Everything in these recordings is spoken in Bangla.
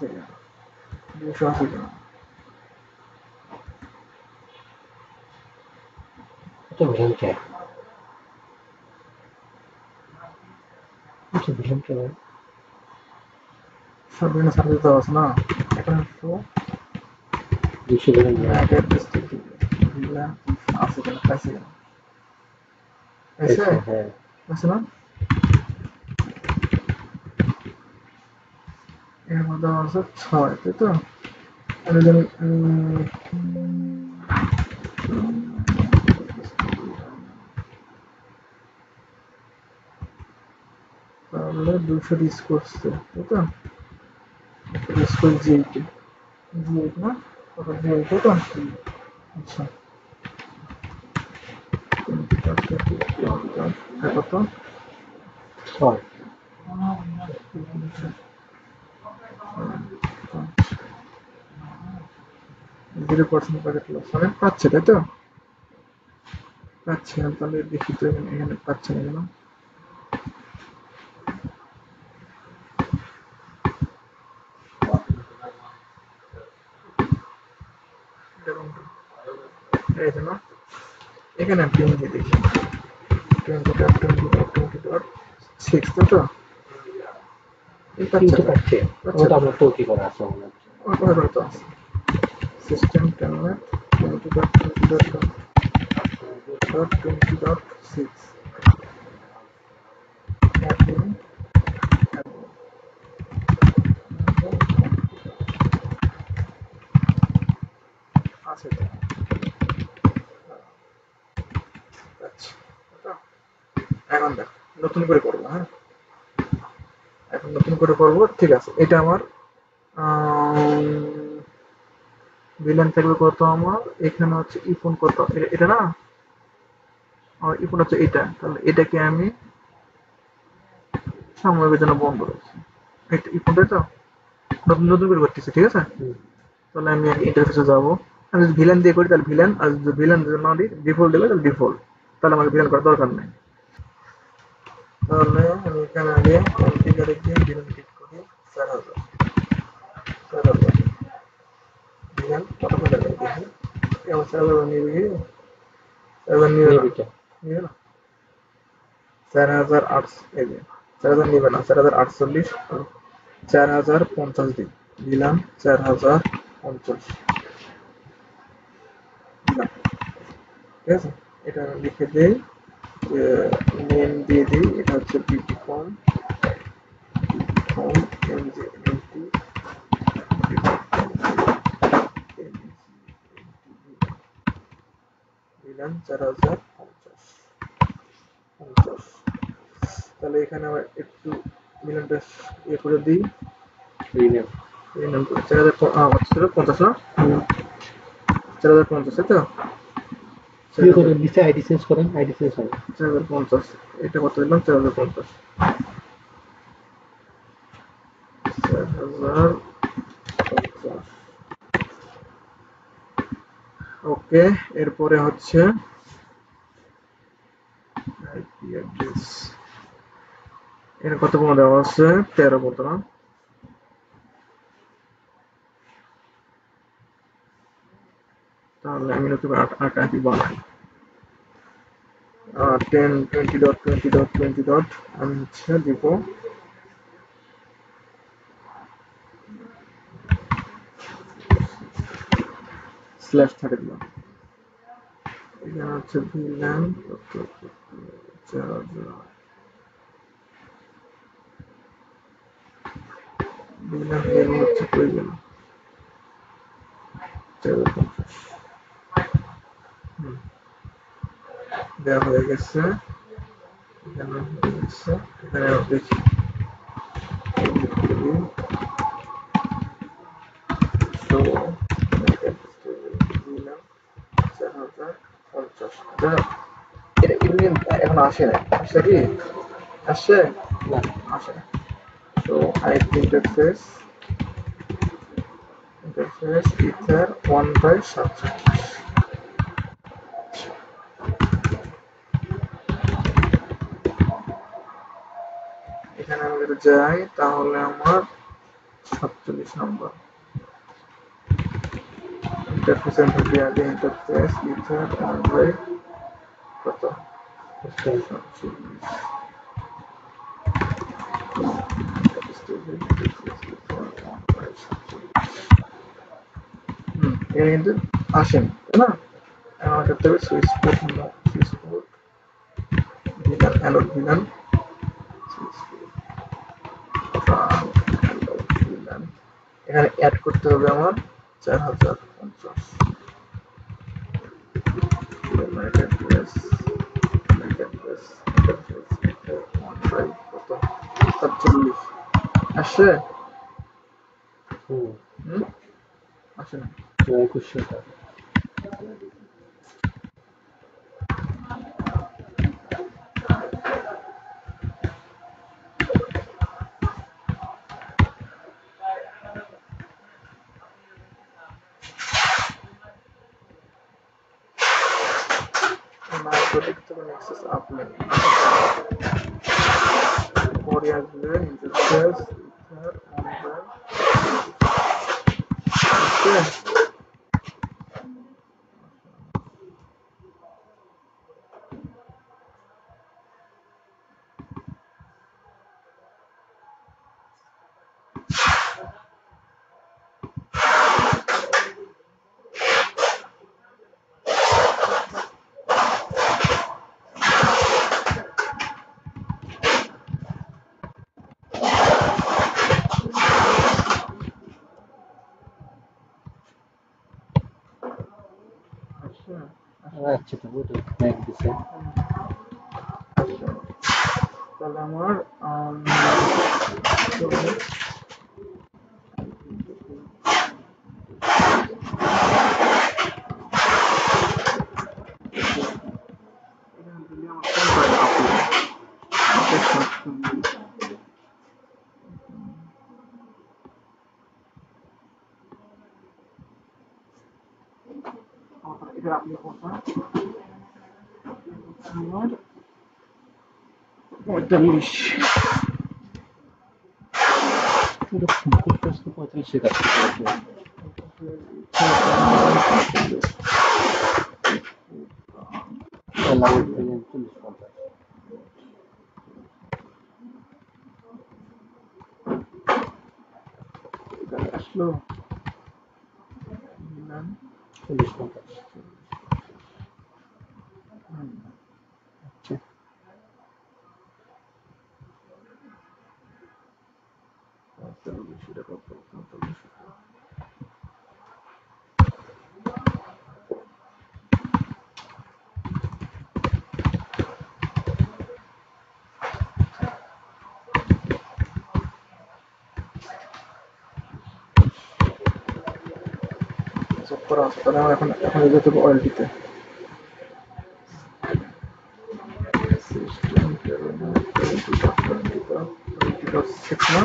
আছে কেন 280 কেন এটা ভিলেন কে এটা ভিলেন কে সব বিভিন্ন সার্ভিস দেওয়া আছে না এখানে তো 200 ভিলেন ম্যাকের ডিস্ট্রিক্ট ভিলেন আছে কেন পাইছে কেন এসে হ্যাঁ আছে না এর মধ্যে আছে 6 তাই তো আমি জানি তাহলে 200 ডিস করছে তাই তো ডিস করে জি8 জি8 না কত জি8 তাই তো আচ্ছা কত 6 0% প্যাকেট লস মানে পাচ্ছে তাই তো পাচ্ছে তাহলে দেখি তো এখানে পাচ্ছে না কেন এই যে না এখানে পিন দিয়ে দেখি 20.20.20.6 তাই তো এই পাচ্ছে কিন্তু না পাচ্ছে পাচ্ছে ওটা না আমরা তো কি করা আছে মনে হচ্ছে ওটা তো আছে সিস্টেম টেলনেট 20.20.20.6 admin আছে তো আচ্ছা এখন দেখ নতুন করে করবো হ্যাঁ এখন নতুন করে করবো ঠিক আছে এটা আমার ভিলেন থাকবে কত আমার এখানে হচ্ছে ইফোন কত এটা না আমার ইফোন হচ্ছে এটা তাহলে এটাকে আমি সাময়িকের জন্য বন্ধ রাখছি এটা ইফোনটাই তো নতুন নতুন করে করতেছি ঠিক আছে তাহলে আমি ইন্টারফেসে যাবো আমি যদি ভিলেন দিয়ে করি তাহলে ভিলেন আর যদি ভিলেন না দিই ডিফল্ট দেবে তাহলে ডিফল্ট তাহলে আমাকে ভিলেন করার দরকার নেই তাহলে আমি এখানে আগে কনফিগারে গিয়ে ভিলেন ক্লিক করি 4000 ভিলেন কত করে দেবে দেখি এবার 4000 নিবে কি 4000 নিবে না নিবিটা নিবে না 4008 এই যে 4000 নিবে না 4048 4050 দিন দিলাম 4050 ঠিক আছে এটা লিখে দেই নেম দিয়ে দিই এটা হচ্ছে বিটি ফর্ম এমজি এমটি দিলাম 4050 তাহলে এখানে আবার একটু মিলনটা ইয়ে করে দিই রিনেম রিনেম করে 4050 না 4050 তাই তো কি করে নিচে আইডি চেঞ্জ করেন আইডি চেঞ্জ হবে 4050 এটা কত দিলাম 4050 4050 ওকে এরপরে হচ্ছে আইপি অ্যাড্রেস এর কত কোনো দেওয়া আছে 13 কত না তাহলে আমি নতুন 8 আইপি বানাই 10 20.20.20. আমি হচ্ছে দিব স্ল্যাশ 30 দিলাম এখানে হচ্ছে ভিলান ভিলান দেব হচ্ছে প্রয়োজন 450 দেওয়া হয়ে গেছে এখানে হয়ে গেছে এখানে দেখি তো ভিলান 4050 এটা ইমেল এখন আসে না আসছে কি আসছে না আসে না তো আইপি ইন্টারফেস ইথার 1/67 এখানে আমি যদি যাই তাহলে আমার 47 নম্বর ইন্টারফেস এন্ট্রি আগে ইন্টারফেস ইথার অ্যান্ড্রয়েড কত 47 এখানে কিন্তু আসেন তাই না আমার করতে হবে switch port villain anode villain switch port villain এখানে অ্যাড করতে হবে আমার 4050 ম্যাক অ্যাড্রেস কত 47 আসছে আসে না 2100 টাকা protect the access applet for আসবে ইন্টারফেস ইথার অ্যান্ড্রয়েড আচ্ছা তো ওটা ম্যাক দিছে তাহলে আমার এটা আপনি কোনটা আমার 45 ওটা ফোন করতেছ তো 35 টাকা লাউড ভেরিয়েন্ট 40-50 আসলো দিলাম 40-50 আচ্ছা সেটা কত 45 সব করা আছে তাহলে আমার এখন যেতে হবে ওএলটিতে সিস্টেম 6 না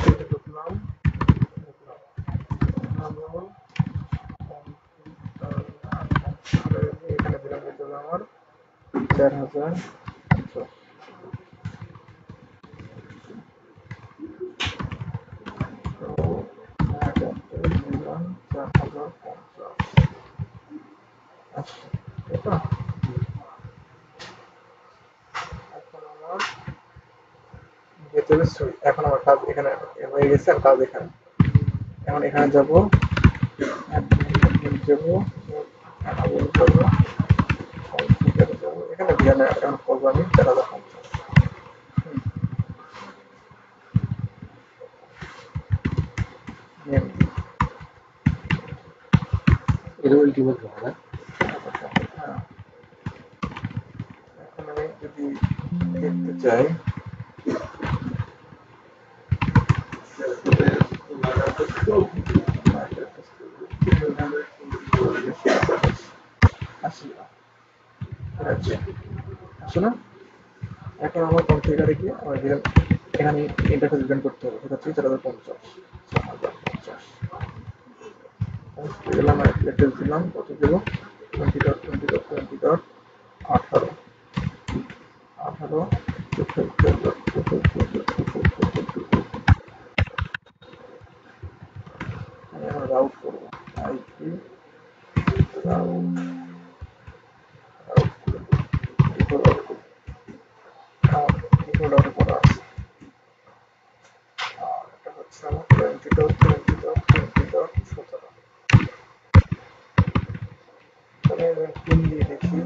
সরি ঢুকলাম আমার এখানে দিলাম হচ্ছে আমার 4050 তো দিলাম 4050 আচ্ছা এটা এখন আমার ভেতরে এখন আমার কাজ এখানে হয়ে গেছে আর কাজ এখানে এখন এখানে যাবো যাবো যাবো এখানে ভিএনে এখন করবো আমি 4050 এটা আলটিমেট হবে না হ্যাঁ এখন আমি যদি দেখতে চাই আসি আসছে আসছে না? এখন আমার কনফিগারে গিয়ে আমার ভিলেন এখানে ইন্টারফেস ডিজাইন করতে হবে, সেটা হচ্ছে 4050 4050 গেলাম, অ্যাড্রেস দিলাম, কত দেবো, 20.20.20.18 18 আমি এখন রাউট করবো, IP route route default route default রাউটে করা আছে। আর এটা হচ্ছে আমার 20.20.20.17 তাহলে পিন দিয়ে দেখি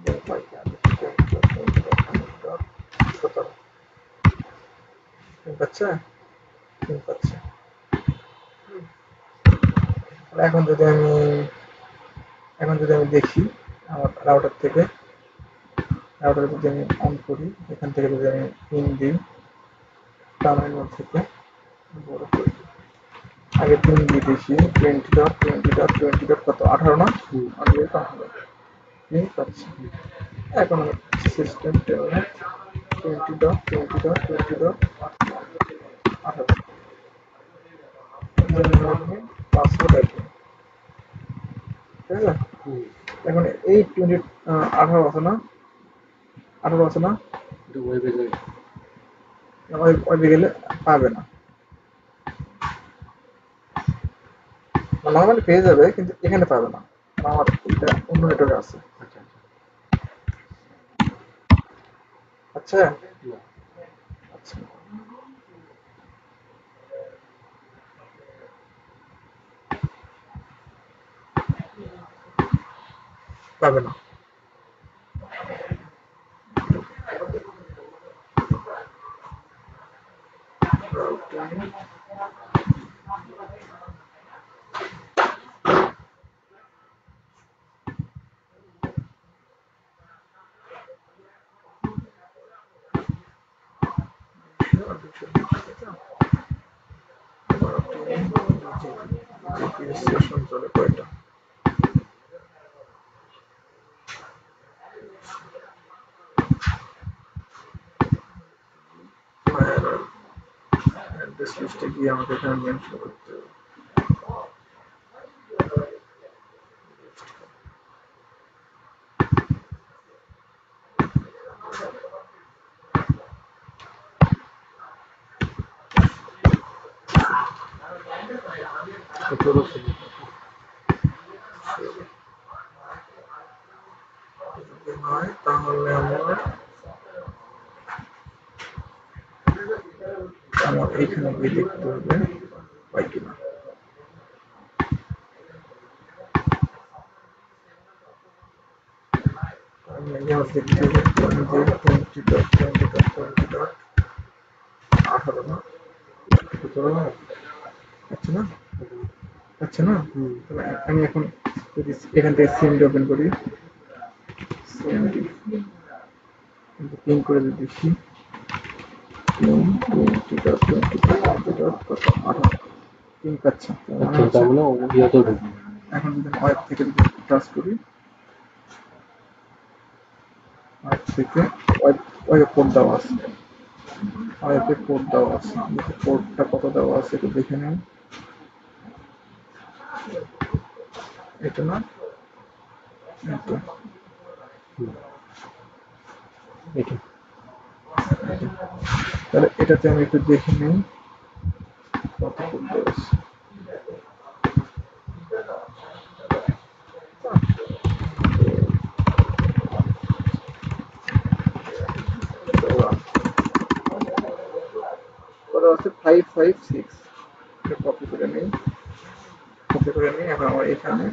পিন পাই কিনা, দেখি 20.20.20.17 পিন পাচ্ছে, পিন পাচ্ছে। এখন যদি আমি দেখি আমার রাউটার যদি আমি অন করি, এখান থেকে যদি আমি পিন দিই টার্মিনাল থেকে, বড় করে দিই। আগে পিন দিয়ে দেখি 20.20.20. কত 18 না, 18 পিন পাচ্ছি। এখন আমি সিস্টেম টেলনেট 20.20.20.18 পাসওয়ার্ড আছে, ঠিক আছে। এখন এই 18 আছে না, 18 আছে না, ওয়েবে গেলে পাবে না, নর্মালি পেয়ে যাবে কিন্তু এখানে পাবে না, আমার এটা অন্য নেটওয়ার্কে আছে। আচ্ছা আচ্ছা পাবে না। সেশন চলে কয়টা, অ্যাড্রেস লিস্টে গিয়ে আমাকে এখানে মেনশন করতে হবে। যদি হয় তাহলে আমার এইখানে গিয়ে দেখতে হবে পাই কিনা। আমি আগে দেখতে হবে 20.20.20.18 না, 17 না, আচ্ছা না, আচ্ছা না। তাহলে আমি এখন যদি এখান থেকে সিমডি ওপেন করি, সিমডি পিন করে যদি দেখি 20.20.20.18 পিন পাচ্ছে। এখন যদি ওয়েব থেকে যদি টাচ করি, ওয়েব থেকে ওয়েব কোড দেওয়া আছে, ওয়েবে কোড দেওয়া আছে, দেখি কোডটা কত দেওয়া আছে একটু দেখে নেই। এটা না, এটা তাহলে এটাতে আমি একটু দেখে নেই কত কোড দেওয়া আছে। কত আছে 556, এটা কপি করে নিই, এখন আমার এখানে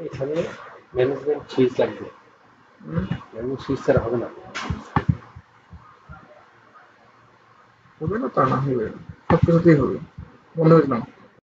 এখানে ম্যানেজমেন্ট সুইচ লাগবে, ম্যানেজমেন্ট সুইচ ছাড়া হবে না। হবে না তা না, হবে সব কিছুতেই হবে। বন্ধ করে দিলাম।